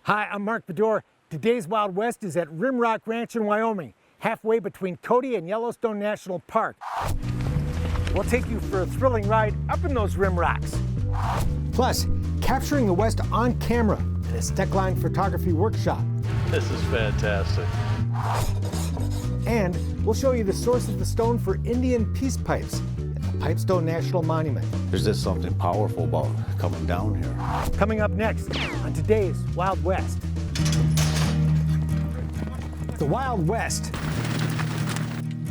Hi, I'm Mark Bedore. Today's Wild West is at Rimrock Ranch in Wyoming, halfway between Cody and Yellowstone National Park. We'll take you for a thrilling ride up in those rim rocks. Plus, capturing the West on camera at a Stoecklein Photography Workshop. This is fantastic. And we'll show you the source of the stone for Indian peace pipes at the Pipestone National Monument. There's just something powerful about coming down here. Coming up next on today's Wild West. The Wild West.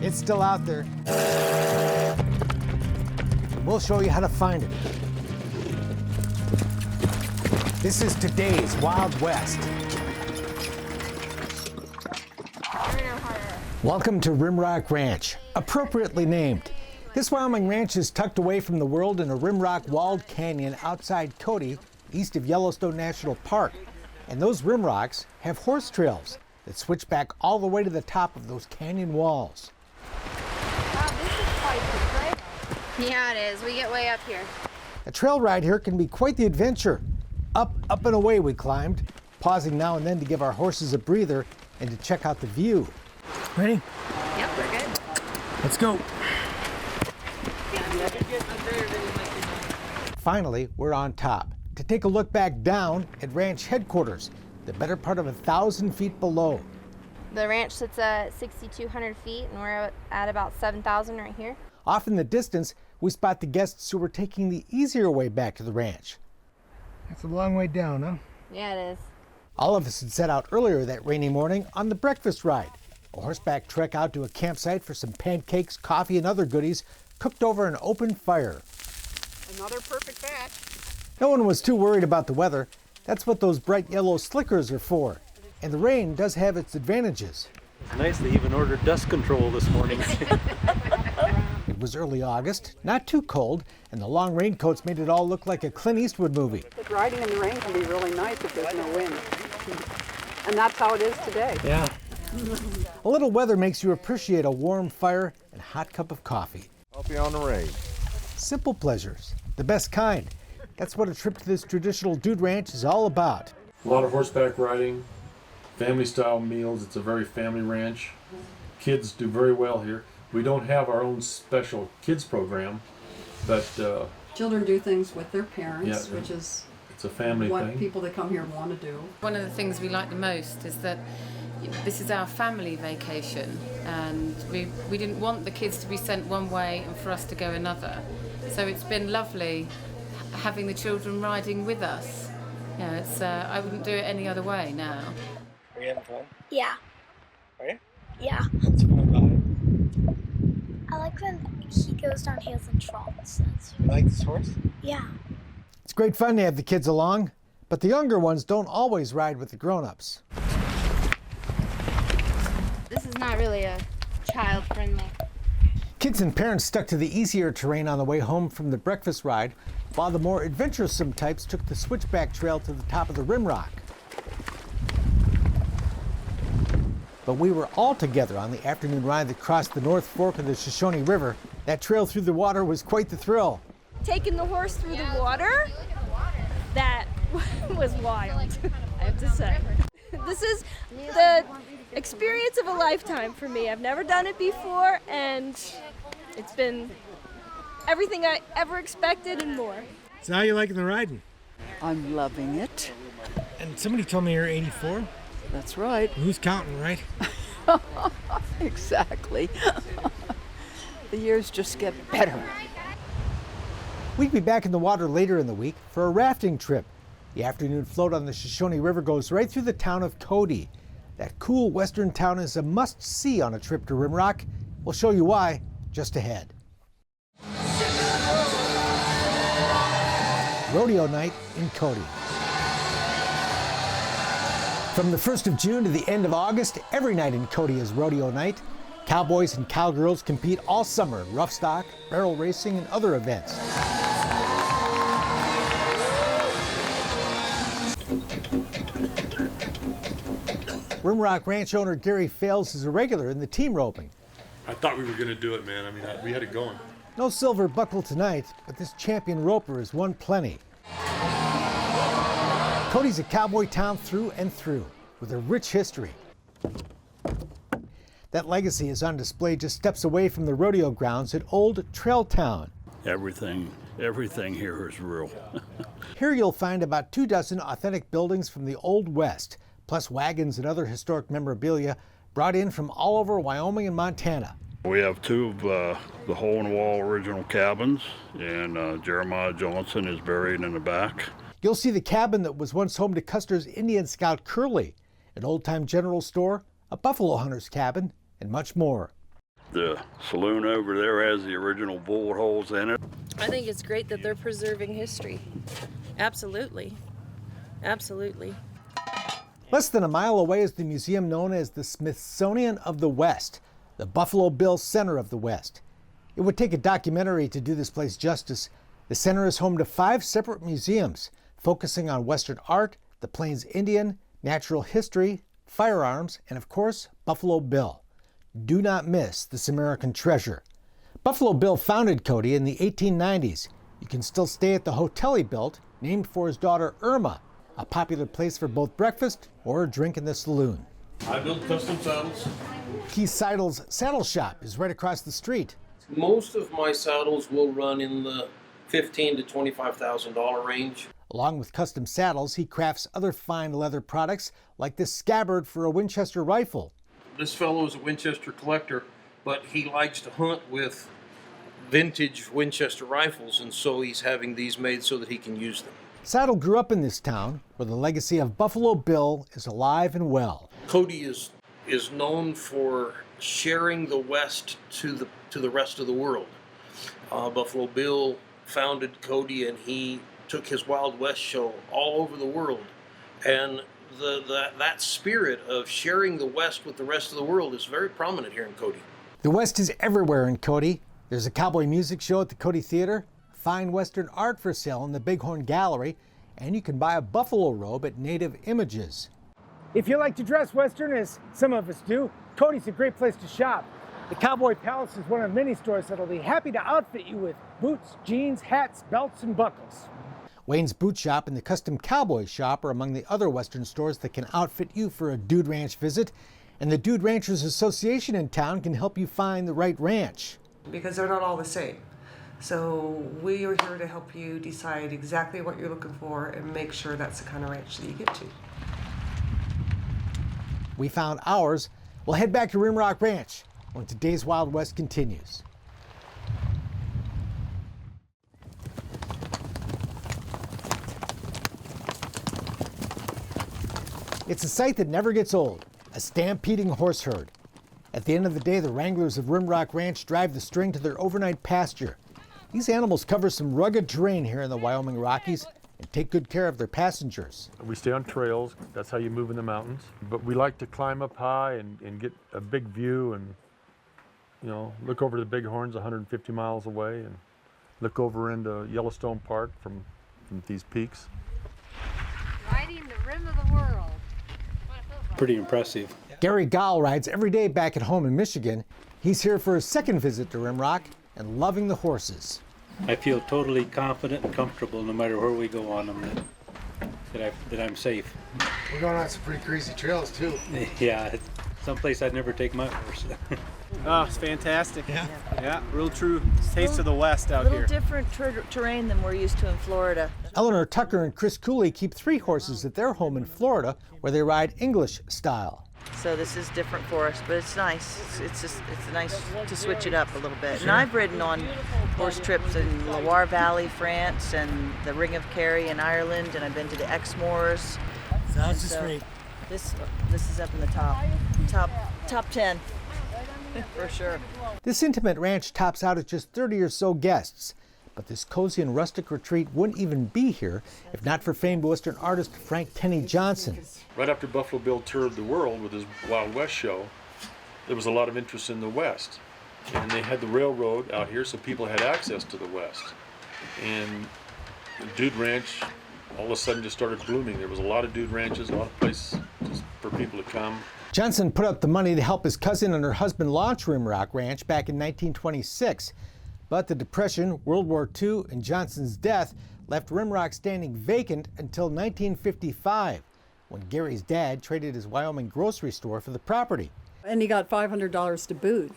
It's still out there. We'll show you how to find it. This is today's Wild West. Welcome to Rimrock Ranch, appropriately named. This Wyoming ranch is tucked away from the world in a rimrock walled canyon outside Cody, east of Yellowstone National Park. And those rimrocks have horse trails that switch back all the way to the top of those canyon walls. Wow, this is quite the trail. Yeah, it is. We get way up here. A trail ride here can be quite the adventure. Up and away we climbed, pausing now and then to give our horses a breather and to check out the view. Ready? Yep, we're good. Let's go. Finally, we're on top to take a look back down at ranch headquarters, the better part of 1,000 feet below. The ranch sits at 6,200 feet, and we're at about 7,000 right here. Off in the distance, we spot the guests who were taking the easier way back to the ranch. That's a long way down, huh? Yeah, it is. All of us had set out earlier that rainy morning on the breakfast ride, a horseback trek out to a campsite for some pancakes, coffee, and other goodies cooked over an open fire. Another perfect batch. No one was too worried about the weather. That's what those bright yellow slickers are for. And the rain does have its advantages. It's nice they even ordered dust control this morning. It was early August, not too cold, and the long raincoats made it all look like a Clint Eastwood movie. But riding in the rain can be really nice if there's no wind. And that's how it is today. Yeah. A little weather makes you appreciate a warm fire and a hot cup of coffee. I'll be on the rain. Simple pleasures, the best kind. That's what a trip to this traditional dude ranch is all about. A lot of horseback riding, family-style meals. It's a very family ranch. Kids do very well here. We don't have our own special kids program, but Children do things with their parents, Yeah, which is it's a family what thing. people that come here want to do. One of the things we like the most is that this is our family vacation, and we didn't want the kids to be sent one way and for us to go another. So it's been lovely having the children riding with us. You know, it's I wouldn't do it any other way now. Are you having fun? Yeah. Are you? Yeah. It's fun about it. I like when he goes down hills and trolls. You like this horse? Yeah. It's great fun to have the kids along, but the younger ones don't always ride with the grown-ups. This is not really a child-friendly. Kids and parents stuck to the easier terrain on the way home from the breakfast ride, while the more adventuresome types took the switchback trail to the top of the rimrock. But we were all together on the afternoon ride that crossed the North Fork of the Shoshone River. That trail through the water was quite the thrill. Taking the horse through the water, that was wild, I have to say. This is the experience of a lifetime for me. I've never done it before, and it's been everything I ever expected and more. So how are you liking the riding? I'm loving it. And somebody told me you're 84. That's right. Who's counting, right? Exactly. The years just get better. We'd be back in the water later in the week for a rafting trip. The afternoon float on the Shoshone River goes right through the town of Cody. That cool western town is a must-see on a trip to Rimrock. We'll show you why just ahead. Rodeo night in Cody. From the 1st of June to the end of August, every night in Cody is rodeo night. Cowboys and cowgirls compete all summer in rough stock, barrel racing, and other events. Rimrock Ranch owner Gary Fales is a regular in the team roping. I thought we were going to do it, man. I mean, we had it going. No silver buckle tonight, but this champion roper has won plenty. Cody's a cowboy town through and through, with a rich history. That legacy is on display just steps away from the rodeo grounds at Old Trail Town. Everything here is real. Here you'll find about 24 authentic buildings from the Old West, plus wagons and other historic memorabilia brought in from all over Wyoming and Montana. We have two of the hole-in-the-wall original cabins, and Jeremiah Johnson is buried in the back. You'll see the cabin that was once home to Custer's Indian Scout Curly, an old-time general store, a buffalo hunter's cabin, and much more. The saloon over there has the original bullet holes in it. I think it's great that they're preserving history. Absolutely. Absolutely. Less than a mile away is the museum known as the Smithsonian of the West, the Buffalo Bill Center of the West. It would take a documentary to do this place justice. The center is home to 5 separate museums focusing on Western art, the Plains Indian, natural history, firearms, and of course, Buffalo Bill. Do not miss this American treasure. Buffalo Bill founded Cody in the 1890s. You can still stay at the hotel he built, named for his daughter Irma, a popular place for both breakfast or a drink in the saloon. I build custom saddles. Keith Seidel's saddle shop is right across the street. Most of my saddles will run in the $15,000 to $25,000 range. Along with custom saddles, he crafts other fine leather products like this scabbard for a Winchester rifle. This fellow is a Winchester collector, but he likes to hunt with vintage Winchester rifles, and so he's having these made so that he can use them. Seidel grew up in this town where the legacy of Buffalo Bill is alive and well. Cody is known for sharing the West to the rest of the world. Buffalo Bill founded Cody, and he took his Wild West show all over the world. And that spirit of sharing the West with the rest of the world is very prominent here in Cody. The West is everywhere in Cody. There's a cowboy music show at the Cody Theater, fine Western art for sale in the Bighorn Gallery, and you can buy a buffalo robe at Native Images. If you like to dress Western, as some of us do, Cody's a great place to shop. The Cowboy Palace is one of many stores that'll be happy to outfit you with boots, jeans, hats, belts, and buckles. Wayne's Boot Shop and the Custom Cowboy Shop are among the other Western stores that can outfit you for a Dude Ranch visit, and the Dude Ranchers Association in town can help you find the right ranch. Because they're not all the same. So we are here to help you decide exactly what you're looking for and make sure that's the kind of ranch that you get to. We found ours. We'll head back to Rimrock Ranch when today's Wild West continues. It's a sight that never gets old, a stampeding horse herd. At the end of the day, the wranglers of Rimrock Ranch drive the string to their overnight pasture. These animals cover some rugged terrain here in the Wyoming Rockies and take good care of their passengers. We stay on trails, that's how you move in the mountains. But we like to climb up high and get a big view and, you know, look over the Bighorns 150 miles away and look over into Yellowstone Park from these peaks. Riding the rim of the world. Pretty impressive. Gary Gall rides every day back at home in Michigan. He's here for his second visit to Rimrock and loving the horses. I feel totally confident and comfortable no matter where we go on them that I'm safe. We're going on some pretty crazy trails too. Yeah, someplace I'd never take my horse. Oh, it's fantastic. Yeah, real true taste of the West out here. A little different terrain than we're used to in Florida. Eleanor Tucker and Chris Cooley keep 3 horses at their home in Florida where they ride English style. So this is different for us, but it's nice. It's nice to switch it up a little bit. And I've ridden on horse trips in Loire Valley, France, and the Ring of Kerry in Ireland, and I've been to the Exmoors. Sounds great. This is up in the top 10 for sure. This intimate ranch tops out at just 30 or so guests. But this cozy and rustic retreat wouldn't even be here if not for famed Western artist Frank Tenney Johnson. Right after Buffalo Bill toured the world with his Wild West show, there was a lot of interest in the West. And they had the railroad out here, so people had access to the West. And the Dude Ranch all of a sudden just started blooming. There was a lot of Dude Ranches, a lot of places just for people to come. Johnson put up the money to help his cousin and her husband launch Rimrock Ranch back in 1926. But the Depression, World War II, and Johnson's death left Rimrock standing vacant until 1955, when Gary's dad traded his Wyoming grocery store for the property. And he got $500 to boot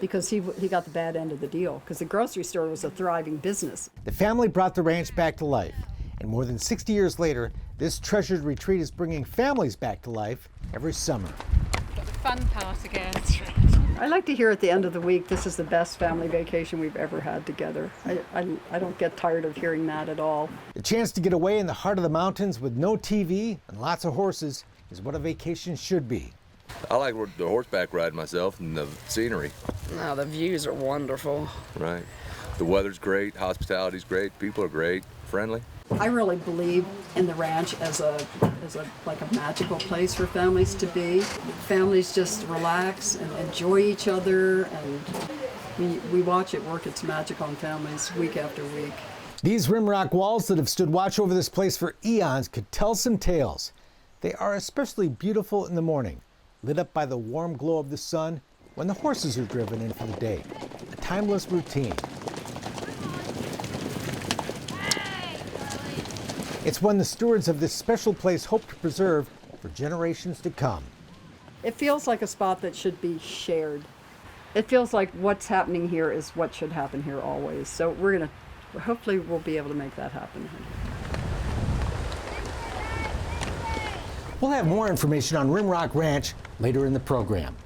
because he got the bad end of the deal because the grocery store was a thriving business. The family brought the ranch back to life, and more than 60 years later, this treasured retreat is bringing families back to life every summer. Got the fun part again. I like to hear at the end of the week, this is the best family vacation we've ever had together. I don't get tired of hearing that at all. The chance to get away in the heart of the mountains with no TV and lots of horses is what a vacation should be. I like the horseback ride myself and the scenery. No, the views are wonderful. Right. The weather's great, hospitality's great, people are great, friendly. I really believe in the ranch as a magical place for families to be. Families just relax and enjoy each other, and we watch it work its magic on families week after week. These Rimrock walls that have stood watch over this place for eons could tell some tales. They are especially beautiful in the morning, lit up by the warm glow of the sun when the horses are driven in for the day. A timeless routine. It's one the stewards of this special place hope to preserve for generations to come. It feels like a spot that should be shared. It feels like what's happening here is what should happen here always. So hopefully we'll be able to make that happen. We'll have more information on Rimrock Ranch later in the program.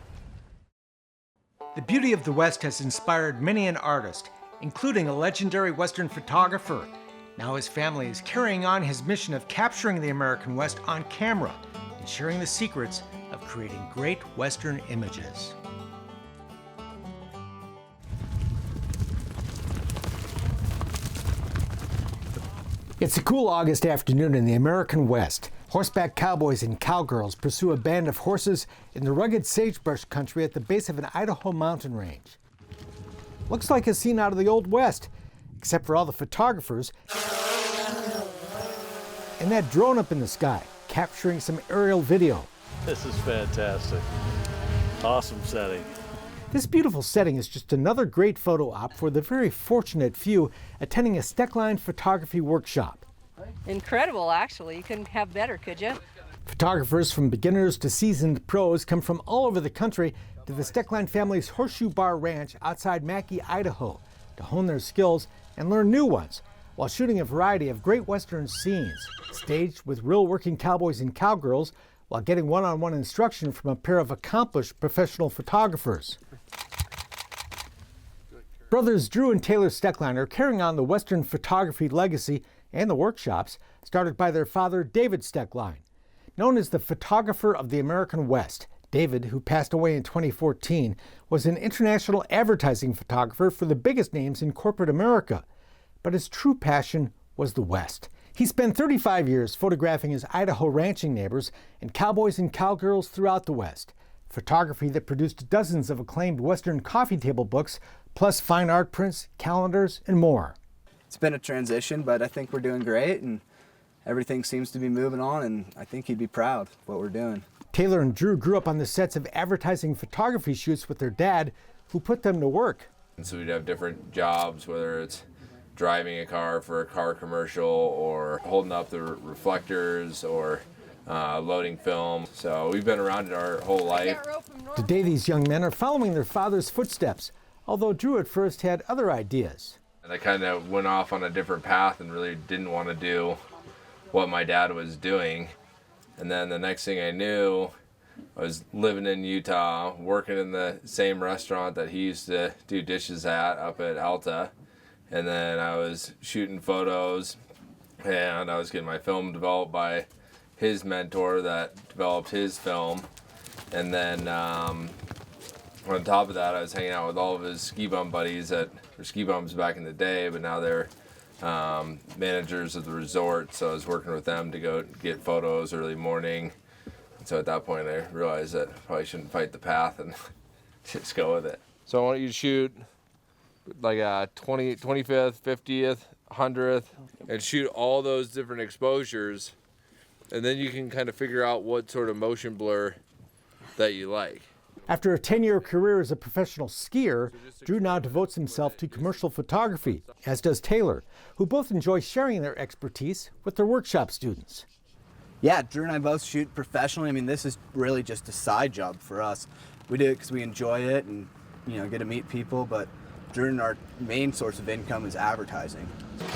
The beauty of the West has inspired many an artist, including a legendary Western photographer. Now his family is carrying on his mission of capturing the American West on camera and sharing the secrets of creating great Western images. It's a cool August afternoon in the American West. Horseback cowboys and cowgirls pursue a band of horses in the rugged sagebrush country at the base of an Idaho mountain range. Looks like a scene out of the Old West, except for all the photographers and that drone up in the sky, capturing some aerial video. This is fantastic. Awesome setting. This beautiful setting is just another great photo op for the very fortunate few attending a Stoecklein photography workshop. Incredible, actually. You couldn't have better, could you? Photographers from beginners to seasoned pros come from all over the country to the Stoecklein family's Horseshoe Bar Ranch outside Mackay, Idaho, to hone their skills and learn new ones, while shooting a variety of great Western scenes, staged with real working cowboys and cowgirls, while getting one-on-one instruction from a pair of accomplished professional photographers. Brothers Drew and Taylor Stoecklein are carrying on the Western photography legacy and the workshops started by their father, David Stoecklein. Known as the photographer of the American West, David, who passed away in 2014, was an international advertising photographer for the biggest names in corporate America. But his true passion was the West. He spent 35 years photographing his Idaho ranching neighbors and cowboys and cowgirls throughout the West. Photography that produced dozens of acclaimed Western coffee table books, plus fine art prints, calendars, and more. It's been a transition, but I think we're doing great, and everything seems to be moving on, and I think he'd be proud of what we're doing. Taylor and Drew grew up on the sets of advertising photography shoots with their dad, who put them to work. And so we'd have different jobs, whether it's driving a car for a car commercial or holding up the reflectors or loading film. So we've been around it our whole life. Today these young men are following their father's footsteps, although Drew at first had other ideas. And I kind of went off on a different path and really didn't want to do what my dad was doing. And then the next thing I knew, I was living in Utah, working in the same restaurant that he used to do dishes at up at Alta. And then I was shooting photos, and I was getting my film developed by his mentor that developed his film. And then on top of that, I was hanging out with all of his ski bum buddies that were ski bums back in the day, but now they're managers of the resort. So I was working with them to go get photos early morning. And so at that point, I realized that I probably shouldn't fight the path and just go with it. So I want you to shoot like a 25th, 50th, 100th, and shoot all those different exposures. And then you can kind of figure out what sort of motion blur that you like. After a 10-year career as a professional skier, Drew now devotes himself to commercial photography, as does Taylor, who both enjoy sharing their expertise with their workshop students. Yeah, Drew and I both shoot professionally. I mean, this is really just a side job for us. We do it because we enjoy it and, get to meet people, but Drew and our main source of income is advertising.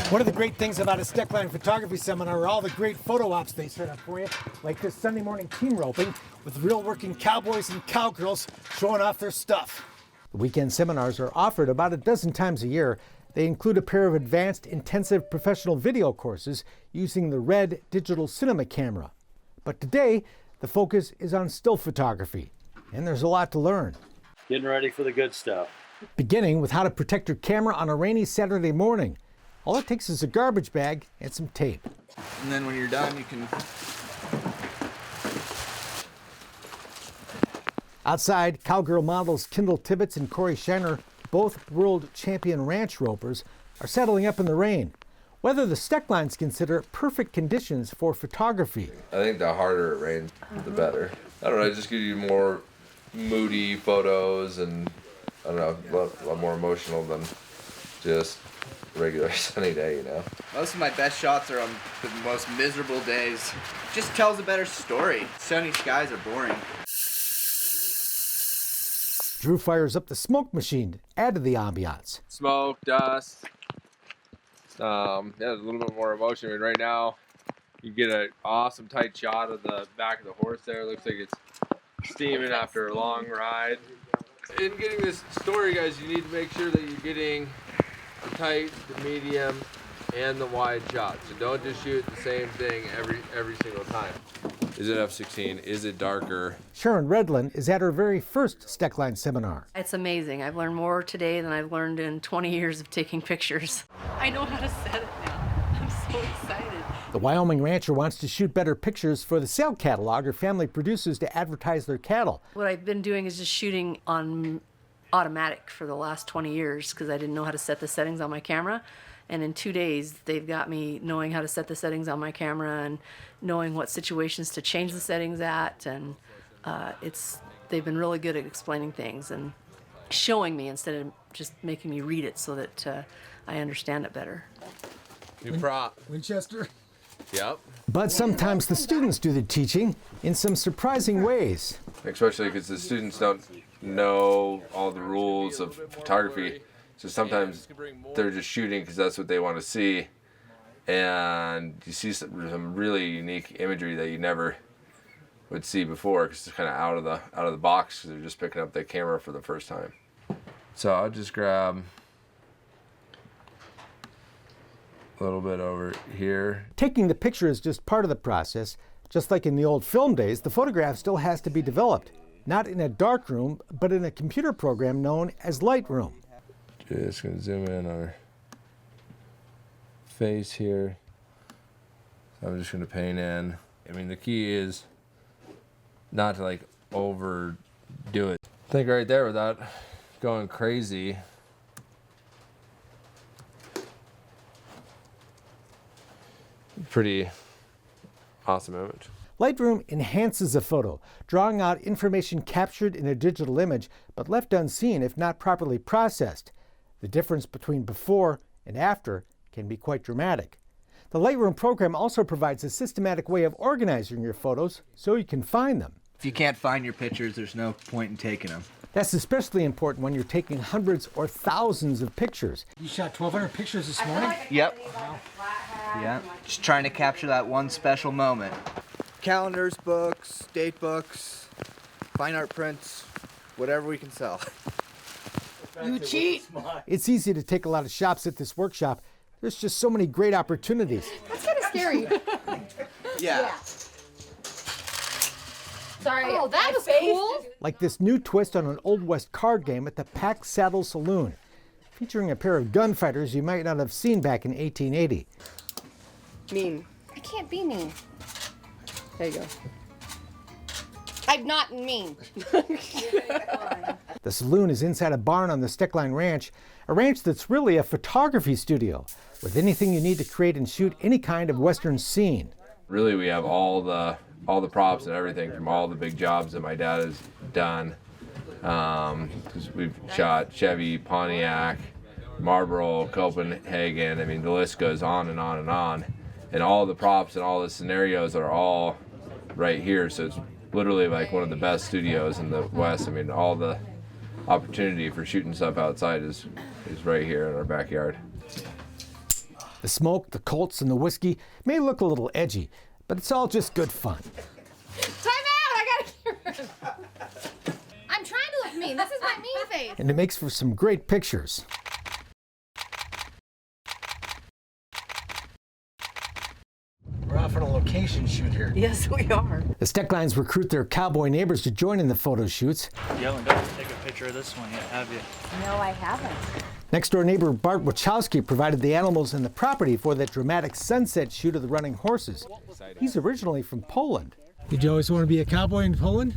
One of the great things about a Stoecklein photography seminar are all the great photo ops they set up for you, like this Sunday morning team roping with real working cowboys and cowgirls showing off their stuff. The weekend seminars are offered about a dozen times a year. They include a pair of advanced intensive professional video courses using the Red digital cinema camera. But today, the focus is on still photography, and there's a lot to learn. Getting ready for the good stuff. Beginning with how to protect your camera on a rainy Saturday morning. All it takes is a garbage bag and some tape. And then when you're done, you can... Outside, cowgirl models Kendall Tibbetts and Corey Shiner, both world champion ranch ropers, are settling up in the rain. Weather the Stoecklein's consider perfect conditions for photography. I think the harder it rains, the better. I don't know, it just gives you more moody photos and, I don't know, a lot more emotional than just a regular sunny day, Most of my best shots are on the most miserable days. Just tells a better story. Sunny skies are boring. Drew fires up the smoke machine to add to the ambiance. Smoke, dust. There's a little bit more emotion. I mean, right now, you get an awesome tight shot of the back of the horse there. Looks like it's steaming after a long ride. In getting this story, guys, you need to make sure that you're getting the tight, the medium, and the wide shot. So don't just shoot the same thing every single time. Is it f/16? Is it darker? Sharon Redlin is at her very first Stoecklein seminar. It's amazing. I've learned more today than I've learned in 20 years of taking pictures. I know how to set it now. I'm so excited. The Wyoming rancher wants to shoot better pictures for the sale catalog her family produces to advertise their cattle. What I've been doing is just shooting on automatic for the last 20 years because I didn't know how to set the settings on my camera. And in 2 days, they've got me knowing how to set the settings on my camera and knowing what situations to change the settings at. And they've been really good at explaining things and showing me instead of just making me read it so that I understand it better. New prop. Winchester. Yep. But sometimes the students do the teaching in some surprising ways. Especially because the students don't know all the rules of photography. So sometimes they're just shooting because that's what they want to see, and you see some really unique imagery that you never would see before because it's kind of out of the box because they're just picking up their camera for the first time. So I'll just grab a little bit over here. Taking the picture is just part of the process. Just like in the old film days, the photograph still has to be developed, not in a darkroom, but in a computer program known as Lightroom. Just gonna zoom in on her face here. So I'm just gonna paint in. I mean, the key is not to overdo it. I think right there without going crazy. Pretty awesome image. Lightroom enhances a photo, drawing out information captured in a digital image, but left unseen if not properly processed. The difference between before and after can be quite dramatic. The Lightroom program also provides a systematic way of organizing your photos so you can find them. If you can't find your pictures, there's no point in taking them. That's especially important when you're taking hundreds or thousands of pictures. You shot 1,200 pictures this morning? Yep. Yeah, just trying to capture that one special moment. Calendars, books, date books, fine art prints, whatever we can sell. You cheat! It's easy to take a lot of shots at this workshop. There's just so many great opportunities. That's kind of scary. Yeah. Sorry. Oh, that was cool. Like this new twist on an Old West card game at the Pack Saddle Saloon, featuring a pair of gunfighters you might not have seen back in 1880. Mean. I can't be mean. There you go. I'm not mean. The saloon is inside a barn on the Stoecklein Ranch, a ranch that's really a photography studio, with anything you need to create and shoot any kind of Western scene. Really, we have all the props and everything from all the big jobs that my dad has done. 'Cause we've shot Chevy, Pontiac, Marlboro, Copenhagen. I mean, the list goes on and on and on. And all the props and all the scenarios are all right here. So it's literally like one of the best studios in the West. I mean, all the opportunity for shooting stuff outside is right here in our backyard. The smoke, the Colts, and the whiskey may look a little edgy, but it's all just good fun. Time out! I gotta get rid. I'm trying to look mean. This is my mean face. And it makes for some great pictures. We're off on a location shoot here. Yes, we are. The Stoeckleins recruit their cowboy neighbors to join in the photo shoots. You haven't got to take a picture of this one yet, have you? No, I haven't. Next door neighbor Bart Wachowski provided the animals and the property for that dramatic sunset shoot of the running horses. He's originally from Poland. Did you always want to be a cowboy in Poland?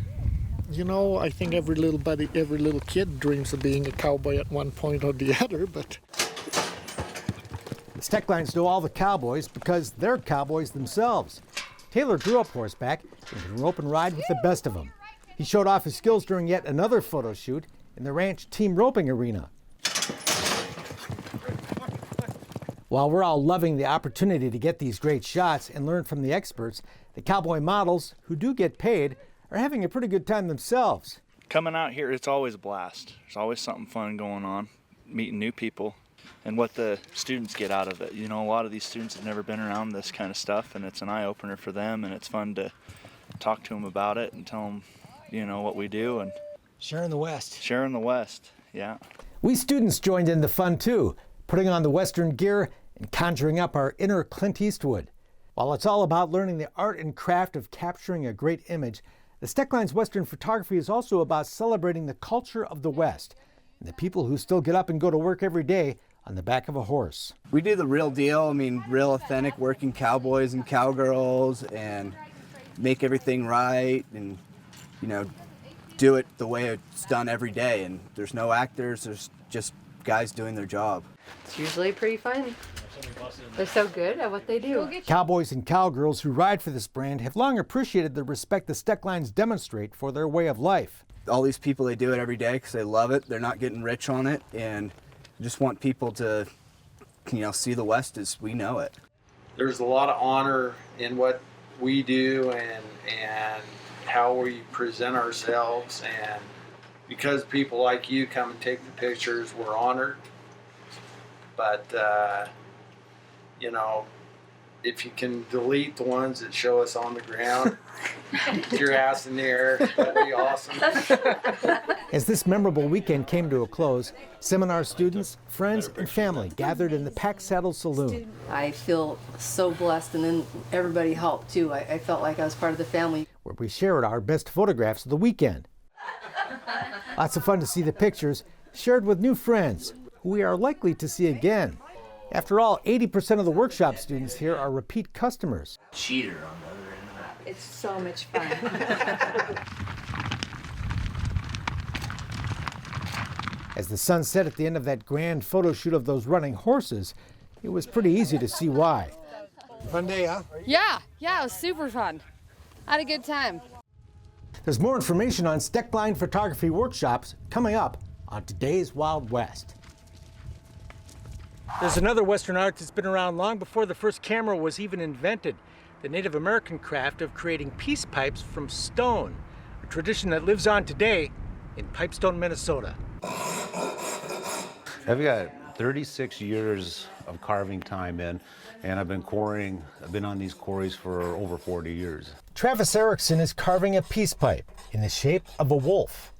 You know, I think every little kid dreams of being a cowboy at one point or the other, but... The Stoeckleins know all the cowboys because they're cowboys themselves. Taylor grew up horseback and can rope and ride with the best of them. He showed off his skills during yet another photo shoot in the ranch team roping arena. While we're all loving the opportunity to get these great shots and learn from the experts, the cowboy models, who do get paid, are having a pretty good time themselves. Coming out here, it's always a blast. There's always something fun going on, meeting new people, and what the students get out of it. You know, a lot of these students have never been around this kind of stuff, and it's an eye-opener for them, and it's fun to talk to them about it and tell them, you know, what we do. And sharing the West. Sharing the West, yeah. We students joined in the fun too, putting on the Western gear and conjuring up our inner Clint Eastwood. While it's all about learning the art and craft of capturing a great image, the Stoecklein Western photography is also about celebrating the culture of the West and the people who still get up and go to work every day on the back of a horse. We do the real deal. I mean, real authentic working cowboys and cowgirls, and make everything right, and, you know, do it the way it's done every day. And there's no actors, there's just guys doing their job. It's usually pretty fun. They're so good at what they do. Cowboys and cowgirls who ride for this brand have long appreciated the respect the Stoeckleins demonstrate for their way of life. All these people, they do it every day because they love it. They're not getting rich on it, and just want people to, you know, see the West as we know it. There's a lot of honor in what we do and how we present ourselves, and because people like you come and take the pictures, we're honored. But you know, if you can delete the ones that show us on the ground, get your ass in the air, that'd be awesome. As this memorable weekend came to a close, seminar students, friends, and family gathered in the Pack Saddle Saloon. I feel so blessed, and then everybody helped too. I felt like I was part of the family. Where we shared our best photographs of the weekend. Lots of fun to see the pictures, shared with new friends, who we are likely to see again. After all, 80% of the workshop students here are repeat customers. Cheater on the other end of that. It's so much fun. As the sun set at the end of that grand photo shoot of those running horses, it was pretty easy to see why. Fun day, huh? Yeah, it was super fun. I had a good time. There's more information on Stoecklein photography workshops coming up on today's Wild West. There's another Western art that's been around long before the first camera was even invented. The Native American craft of creating peace pipes from stone, a tradition that lives on today in Pipestone, Minnesota. I've got 36 years of carving time in, and I've been quarrying. I've been on these quarries for over 40 years. Travis Erickson is carving a peace pipe in the shape of a wolf.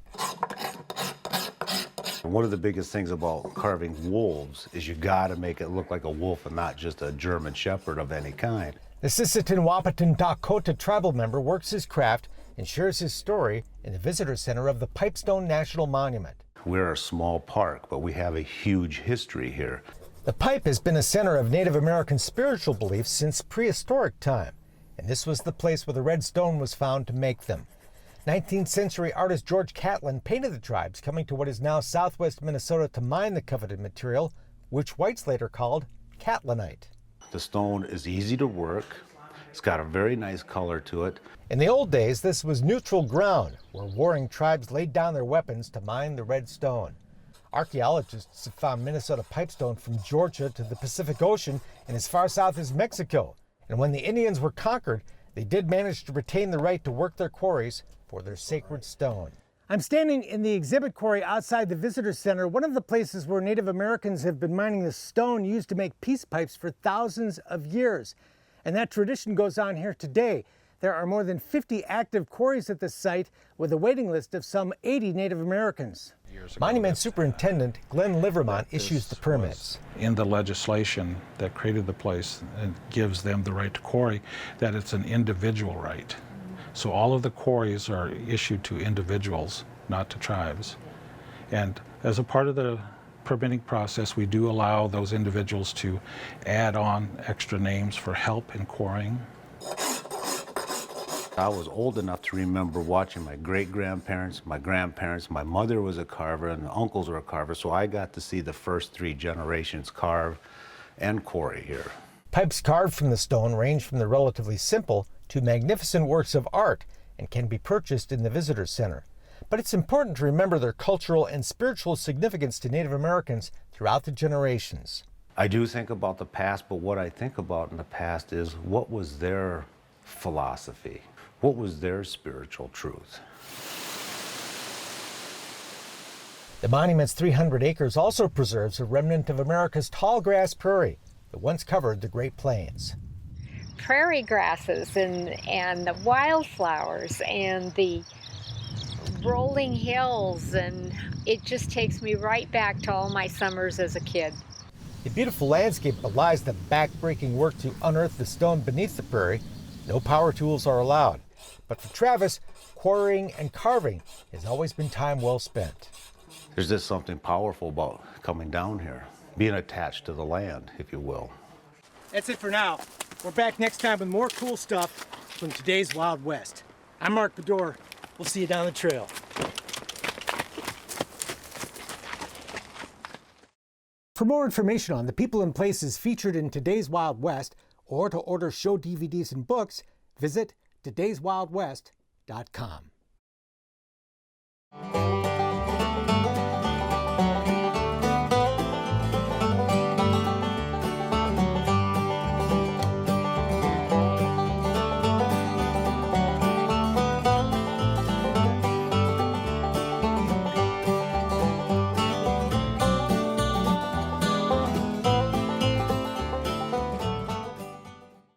One of the biggest things about carving wolves is you gotta make it look like a wolf and not just a German Shepherd of any kind. The Sisseton Wahpeton Dakota tribal member works his craft and shares his story in the visitor center of the Pipestone National Monument. We're a small park, but we have a huge history here. The pipe has been a center of Native American spiritual beliefs since prehistoric time, and this was the place where the red stone was found to make them. 19th century artist George Catlin painted the tribes coming to what is now southwest Minnesota to mine the coveted material, which whites later called Catlinite. The stone is easy to work. It's got a very nice color to it. In the old days, this was neutral ground where warring tribes laid down their weapons to mine the red stone. Archaeologists have found Minnesota pipestone from Georgia to the Pacific Ocean and as far south as Mexico. And when the Indians were conquered, they did manage to retain the right to work their quarries for their sacred stone. I'm standing in the exhibit quarry outside the Visitor Center, one of the places where Native Americans have been mining the stone used to make peace pipes for thousands of years. And that tradition goes on here today. There are more than 50 active quarries at this site with a waiting list of some 80 Native Americans. Monument Superintendent Glenn Livermont issues the permits. In the legislation that created the place and gives them the right to quarry, that it's an individual right. So all of the quarries are issued to individuals, not to tribes. And as a part of the permitting process, we do allow those individuals to add on extra names for help in quarrying. I was old enough to remember watching my great-grandparents, my grandparents, my mother was a carver and the uncles were a carver, so I got to see the first 3 generations carve and quarry here. Pipes carved from the stone range from the relatively simple to magnificent works of art and can be purchased in the Visitor Center. But it's important to remember their cultural and spiritual significance to Native Americans throughout the generations. I do think about the past, but what I think about in the past is what was their philosophy? What was their spiritual truth? The monument's 300 acres also preserves a remnant of America's tall grass prairie that once covered the Great Plains. Prairie grasses and the wildflowers and the rolling hills, and it just takes me right back to all my summers as a kid. The beautiful landscape belies the back-breaking work to unearth the stone beneath the prairie. No power tools are allowed. But for Travis, quarrying and carving has always been time well spent. There's just something powerful about coming down here, being attached to the land, if you will. That's it for now. We're back next time with more cool stuff from today's Wild West. I'm Mark Bedore. We'll see you down the trail. For more information on the people and places featured in today's Wild West, or to order show DVDs and books, visit todayswildwest.com.